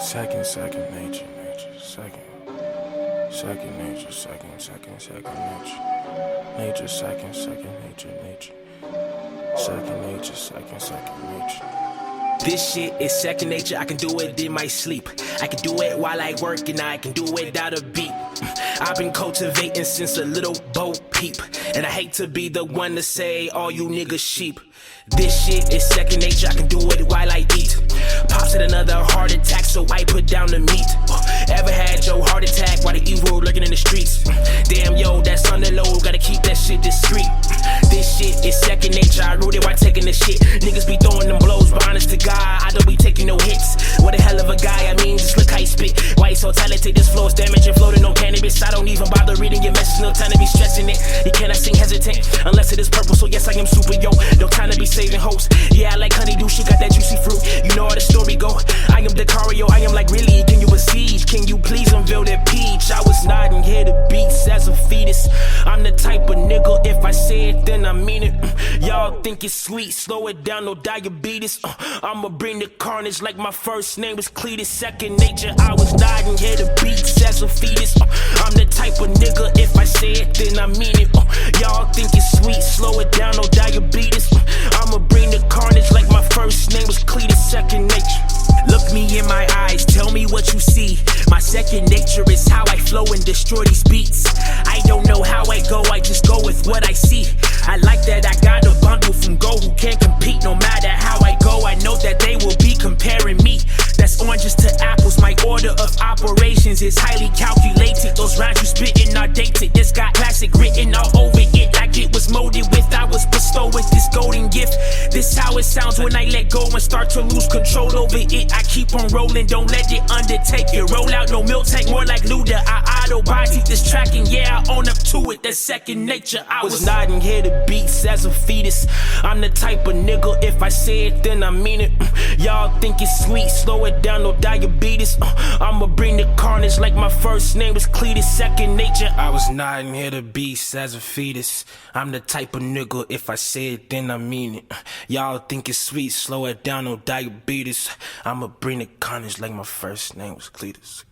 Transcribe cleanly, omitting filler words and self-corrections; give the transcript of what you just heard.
Second nature, second nature, second nature. Nature, second nature. Second nature, second nature. This shit is second nature, I can do it in my sleep. I can do it while I work and I can do it without a beat. I've been cultivating since a little Bo Peep, and I hate to be the one to say all you niggas sheep. This shit is second nature, I can do it while I eat. Pops had another heart attack, so I put down the meat. Ever had your heart attack while the evil lurking in the streets? Damn, yo, that's on the low, gotta keep that shit discreet. This shit is second nature, I wrote it while taking the shit. Niggas be throwing them blows, but honest to God, I don't be taking no hits. What a hell of a guy, I mean, just look how he spit. Why he so talented, this flow's damaging, floating on cannabis. I don't even bother reading your message, no time to be stressing it. You cannot sing hesitant, unless it is purple, so yes, I am super, yo. No time to be saving hopes. Yeah, I like honeydew, she got that juicy fruit. You know how the story go. I am Dakario, I am like, really, can you besiege? Can you please unveil that peach? I was nodding here to beats as a fetus. I'm the type of nigga, if I say it, then I mean it. Y'all think it's sweet, slow it down, no diabetes. I'ma bring the carnage like my first name was Cletus. Second nature, I was nodding here to beats as a fetus. I'm the type of nigga, if I say it, then I mean it. Y'all think it's sweet, slow it down, no diabetes. I'ma bring the carnage like my first name was Cletus. Second nature. Look me in my eyes, tell me what you see. My second nature is how I flow and destroy these beats. I don't know how I go, I just go with what I see. I like that I got a bundle from Go who can't compete. No matter how I go, I know that they will be comparing me. That's oranges to apples, my order of operations is highly calculated. Those rhymes you spittin' are dated. This got classic written all over it, like it was molded with. I was bestowed with this golden gift. This how it sounds when I let go and start to lose control over it. I keep on rolling, don't let it undertake it. Roll out no milk tank, more like Luda. I auto-body this track and yeah, I own up to it. That's second nature. I was nodding here to beats as a fetus. I'm the type of nigga, if I say it, then I mean it. Y'all think it's sweet, slow it down, no diabetes. I'ma bring the carnage like my first name was Cletus. Second nature. I was nodding here to beats as a fetus. I'm the type of nigga, if I say it, then I mean it. Y'all think it's sweet, slow it down, no diabetes. I'ma bring the carnage like my first name was Cletus.